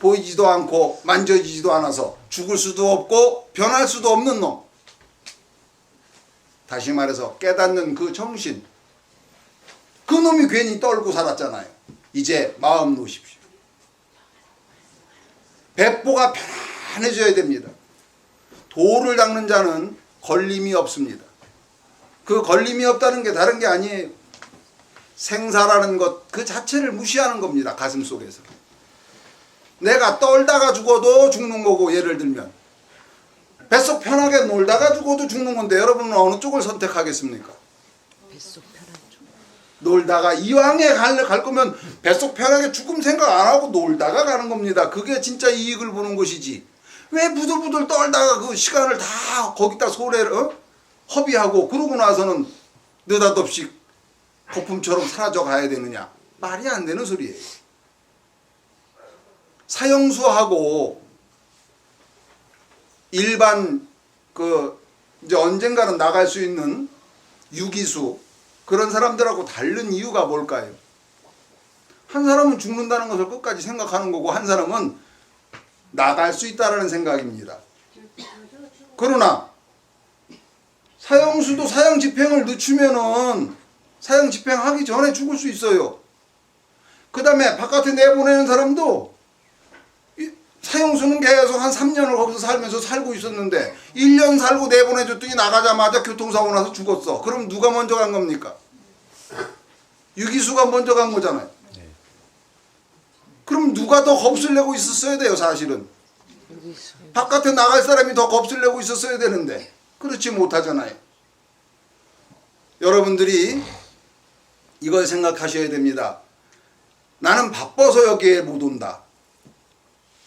보이지도 않고 만져지지도 않아서 죽을 수도 없고 변할 수도 없는 놈. 다시 말해서 깨닫는 그 정신. 그 놈이 괜히 떨고 살았잖아요. 이제 마음 놓으십시오. 백보가 편안해져야 됩니다. 도를 닦는 자는 걸림이 없습니다. 그 걸림이 없다는 게 다른 게 아니에요. 생사라는 것 그 자체를 무시하는 겁니다. 가슴 속에서. 내가 떨다가 죽어도 죽는 거고, 예를 들면 뱃속 편하게 놀다가 죽어도 죽는 건데 여러분은 어느 쪽을 선택하겠습니까? 뱃속 편한 쪽. 놀다가 이왕에 갈 거면 뱃속 편하게 죽음 생각 안 하고 놀다가 가는 겁니다. 그게 진짜 이익을 보는 것이지. 왜 부들부들 떨다가 그 시간을 다 거기다 소래를 허비하고 그러고 나서는 느닷없이 거품처럼 사라져 가야 되느냐. 말이 안 되는 소리예요. 사형수하고 일반 이제 언젠가는 나갈 수 있는 유기수 그런 사람들하고 다른 이유가 뭘까요? 한 사람은 죽는다는 것을 끝까지 생각하는 거고 한 사람은 나갈 수 있다는 생각입니다. 그러나 사형수도 사형 집행을 늦추면은 사형 집행하기 전에 죽을 수 있어요. 그 다음에 바깥에 내보내는 사람도 사형수는 계속 한 3년을 거기서 살면서 살고 있었는데 1년 살고 내보내줬더니 나가자마자 교통사고 나서 죽었어. 그럼 누가 먼저 간 겁니까? 유기수가 먼저 간 거잖아요. 그럼 누가 더 겁을 내고 있었어야 돼요, 사실은. 바깥에 나갈 사람이 더 겁을 내고 있었어야 되는데 그렇지 못하잖아요. 여러분들이 이걸 생각하셔야 됩니다. 나는 바빠서 여기에 못 온다.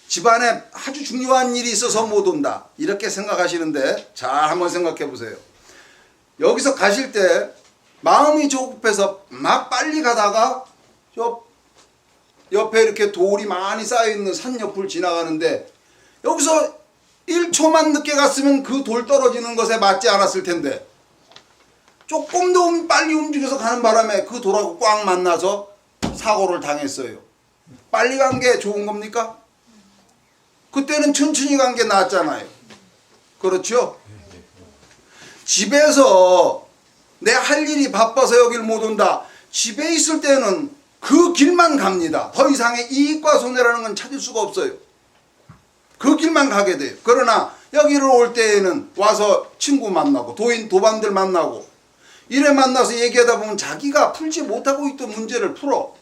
집안에 아주 중요한 일이 있어서 못 온다. 이렇게 생각하시는데 잘 한번 생각해 보세요. 여기서 가실 때 마음이 조급해서 막 빨리 가다가 옆에 이렇게 돌이 많이 쌓여있는 산 옆을 지나가는데 여기서 1초만 늦게 갔으면 그 돌 떨어지는 것에 맞지 않았을 텐데 조금 더 빨리 움직여서 가는 바람에 그 돌하고 꽉 만나서 사고를 당했어요. 빨리 간 게 좋은 겁니까? 그때는 천천히 간 게 낫잖아요. 그렇죠? 집에서 내 할 일이 바빠서 여길 못 온다. 집에 있을 때는 그 길만 갑니다. 더 이상의 이익과 손해라는 건 찾을 수가 없어요. 그 길만 가게 돼요. 그러나 여기를 올 때에는 와서 친구 만나고 도반들 만나고 이래 만나서 얘기하다 보면 자기가 풀지 못하고 있던 문제를 풀어.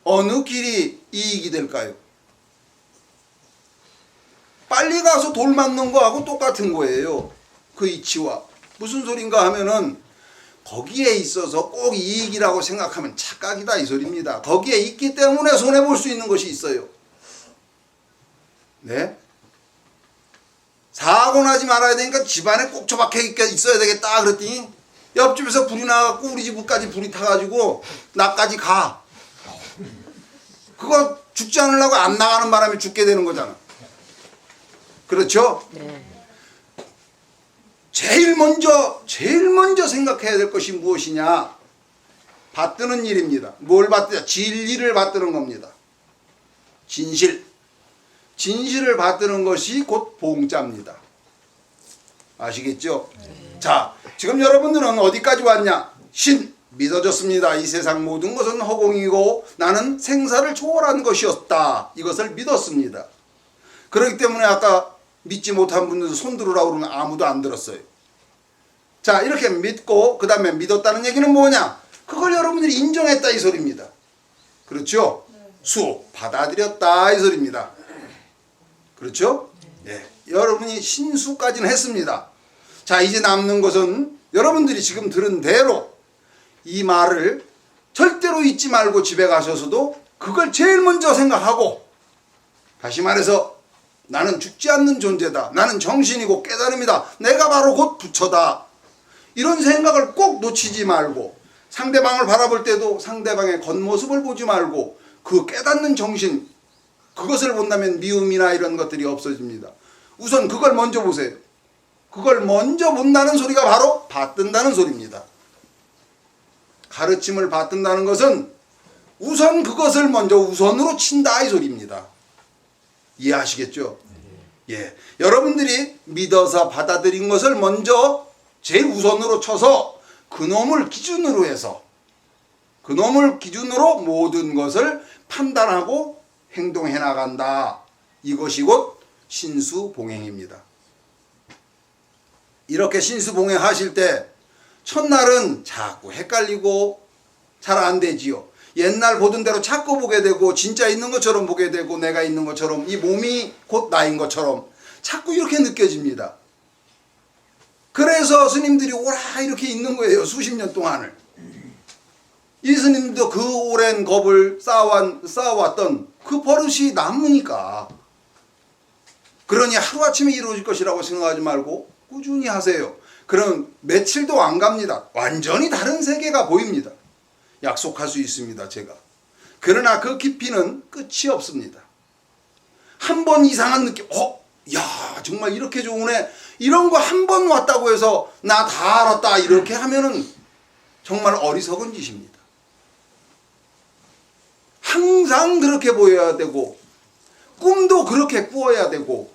어느 길이 이익이 될까요? 빨리 가서 돌 맞는 거하고 똑같은 거예요. 그 이치와. 무슨 소린가 하면은 거기에 있어서 꼭 이익이라고 생각하면 착각이다 이 소리입니다. 거기에 있기 때문에 손해볼 수 있는 것이 있어요. 네? 사고 나지 말아야 되니까 집안에 꼭 처박혀 있어야 되겠다 그랬더니 옆집에서 불이 나갖고 우리 집까지 불이 타가지고 나까지 가. 그거 죽지 않으려고 안 나가는 바람에 죽게 되는 거잖아. 그렇죠? 네. 제일 먼저 생각해야 될 것이 무엇이냐? 받드는 일입니다. 뭘 받드냐? 진리를 받드는 겁니다. 진실을 받드는 것이 곧 봉자입니다. 아시겠죠? 자, 지금 여러분들은 어디까지 왔냐? 신 믿어졌습니다. 이 세상 모든 것은 허공이고 나는 생사를 초월한 것이었다. 이것을 믿었습니다. 그렇기 때문에 아까 믿지 못한 분들도 손 들으라고 그러면 아무도 안 들었어요. 자, 이렇게 믿고 그 다음에 믿었다는 얘기는 뭐냐? 그걸 여러분들이 인정했다 이 소리입니다. 그렇죠? 수 받아들였다 이 소리입니다. 그렇죠? 예. 여러분이 신수까지는 했습니다. 자, 이제 남는 것은 여러분들이 지금 들은 대로 이 말을 절대로 잊지 말고 집에 가셔서도 그걸 제일 먼저 생각하고, 다시 말해서 나는 죽지 않는 존재다. 나는 정신이고 깨달음이다. 내가 바로 곧 부처다. 이런 생각을 꼭 놓치지 말고, 상대방을 바라볼 때도 상대방의 겉모습을 보지 말고 그 깨닫는 정신, 그것을 본다면 미움이나 이런 것들이 없어집니다. 우선 그걸 먼저 보세요. 그걸 먼저 본다는 소리가 바로 받든다는 소리입니다. 가르침을 받든다는 것은 우선 그것을 먼저 우선으로 친다 이 소리입니다. 이해하시겠죠? 예. 여러분들이 믿어서 받아들인 것을 먼저 제일 우선으로 쳐서 그놈을 기준으로 해서 그놈을 기준으로 모든 것을 판단하고 행동해 나간다. 이것이 곧 신수봉행입니다. 이렇게 신수봉행 하실 때 첫날은 자꾸 헷갈리고 잘 안 되지요. 옛날 보던 대로 자꾸 보게 되고 진짜 있는 것처럼 보게 되고 내가 있는 것처럼 이 몸이 곧 나인 것처럼 자꾸 이렇게 느껴집니다. 그래서 스님들이 오라 이렇게 있는 거예요. 수십 년 동안을. 이 스님도 그 오랜 겁을 쌓아왔던 그 버릇이 남으니까. 그러니 하루아침에 이루어질 것이라고 생각하지 말고 꾸준히 하세요. 그럼 며칠도 안 갑니다. 완전히 다른 세계가 보입니다. 약속할 수 있습니다. 제가. 그러나 그 깊이는 끝이 없습니다. 한 번 이상한 느낌, 야 정말 이렇게 좋으네. 이런 거 한 번 왔다고 해서 나 다 알았다 이렇게 하면은 정말 어리석은 짓입니다. 항상 그렇게 보여야 되고 꿈도 그렇게 꾸어야 되고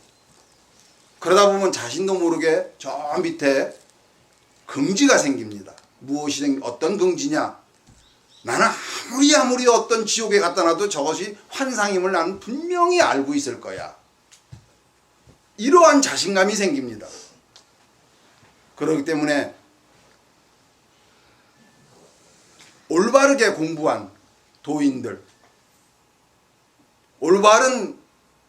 그러다 보면 자신도 모르게 저 밑에 긍지가 생깁니다. 무엇이 어떤 긍지냐? 나는 아무리 어떤 지옥에 갖다 놔도 저것이 환상임을 나는 분명히 알고 있을 거야. 이러한 자신감이 생깁니다. 그렇기 때문에 올바르게 공부한 도인들, 올바른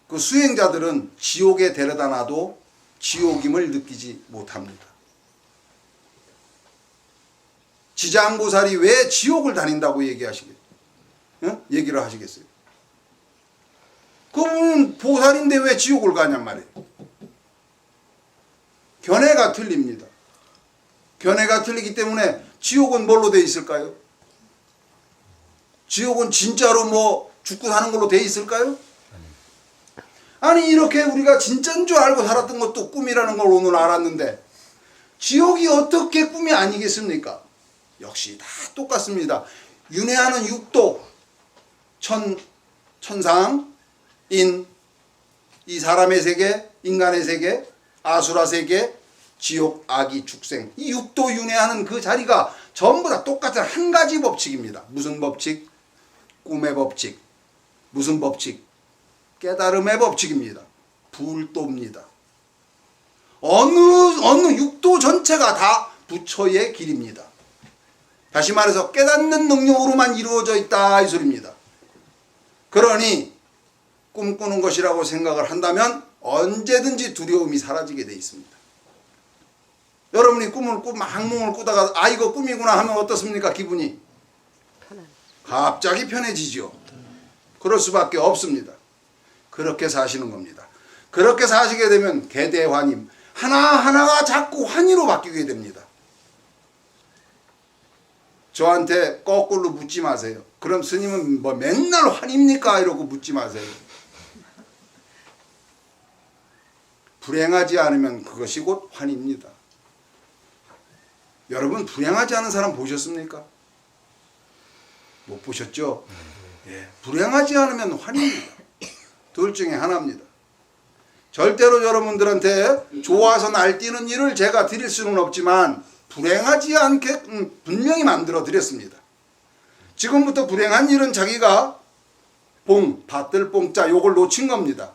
그 수행자들은 지옥에 데려다 놔도 지옥임을 느끼지 못합니다. 지장보살이 왜 지옥을 다닌다고 얘기를 하시겠어요? 그분은 보살인데 왜 지옥을 가냔 말이에요. 견해가 틀립니다. 견해가 틀리기 때문에 지옥은 뭘로 돼 있을까요? 지옥은 진짜로 뭐 죽고 사는 걸로 돼 있을까요? 아니 이렇게 우리가 진짜인 줄 알고 살았던 것도 꿈이라는 걸 오늘 알았는데 지옥이 어떻게 꿈이 아니겠습니까? 역시 다 똑같습니다. 윤회하는 육도 천상, 인, 이 사람의 세계, 인간의 세계, 아수라 세계, 지옥, 아기, 축생 이 육도 윤회하는 그 자리가 전부 다 똑같은 한 가지 법칙입니다. 무슨 법칙? 꿈의 법칙. 무슨 법칙? 깨달음의 법칙입니다. 불도입니다. 어느 육도 전체가 다 부처의 길입니다. 다시 말해서 깨닫는 능력으로만 이루어져 있다 이 소리입니다. 그러니 꿈꾸는 것이라고 생각을 한다면 언제든지 두려움이 사라지게 돼 있습니다. 여러분이 악몽을 꾸다가 이거 꿈이구나 하면 어떻습니까? 기분이 갑자기 편해지죠. 그럴 수밖에 없습니다. 그렇게 사시는 겁니다. 그렇게 사시게 되면 개대환임 하나하나가 자꾸 환희로 바뀌게 됩니다. 저한테 거꾸로 묻지 마세요. 그럼 스님은 뭐 맨날 환입니까? 이러고 묻지 마세요. 불행하지 않으면 그것이 곧 환입니다. 여러분 불행하지 않은 사람 보셨습니까? 못 보셨죠? 예, 불행하지 않으면 환입니다. 둘 중에 하나입니다. 절대로 여러분들한테 좋아서 날뛰는 일을 제가 드릴 수는 없지만 불행하지 않게 분명히 만들어 드렸습니다. 지금부터 불행한 일은 자기가 받들 뽕자 요걸 놓친 겁니다.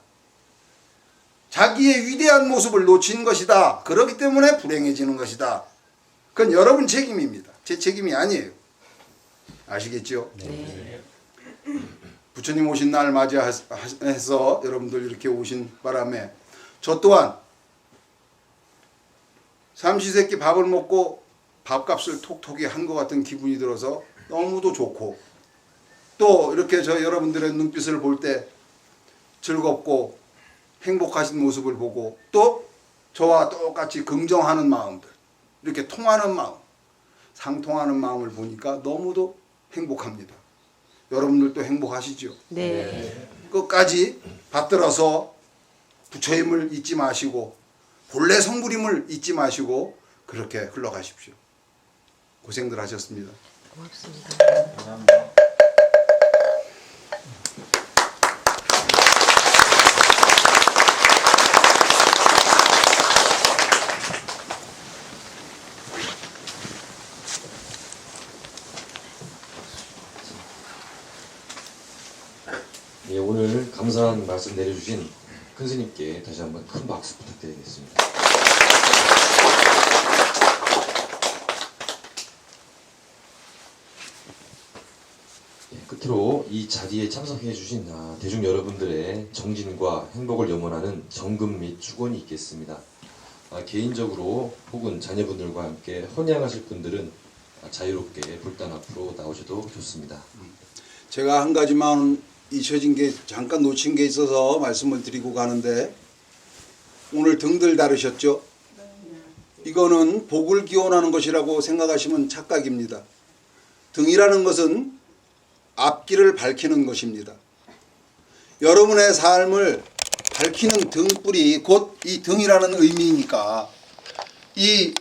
자기의 위대한 모습을 놓친 것이다. 그렇기 때문에 불행해지는 것이다. 그건 여러분 책임입니다. 제 책임이 아니에요. 아시겠죠? 네. 부처님 오신 날 맞이해서 여러분들 이렇게 오신 바람에 저 또한 삼시세끼 밥을 먹고 밥값을 톡톡히 한 것 같은 기분이 들어서 너무도 좋고 또 이렇게 저 여러분들의 눈빛을 볼 때 즐겁고 행복하신 모습을 보고 또 저와 똑같이 긍정하는 마음들 이렇게 통하는 마음 상통하는 마음을 보니까 너무도 행복합니다. 여러분들도 행복하시죠? 네. 끝까지 받들어서 부처임을 잊지 마시고 본래 성불임을 잊지 마시고 그렇게 흘러가십시오. 고생들 하셨습니다. 고맙습니다. 감사합니다. 예, 오늘 감사한 말씀 내려주신 큰 스님께 다시 한번 큰 박수 부탁드리겠습니다. 예, 끝으로 이 자리에 참석해 주신 대중 여러분들의 정진과 행복을 염원하는 정금 및 축원이 있겠습니다. 개인적으로 혹은 자녀분들과 함께 헌양하실 분들은 자유롭게 불단 앞으로 나오셔도 좋습니다. 제가 한 가지만 잊혀진 게 잠깐 놓친 게 있어서 말씀을 드리고 가는데 오늘 등들 다루셨죠? 이거는 복을 기원하는 것이라고 생각하시면 착각입니다. 등이라는 것은 앞길을 밝히는 것입니다. 여러분의 삶을 밝히는 등불이 곧 이 등이라는 의미이니까 이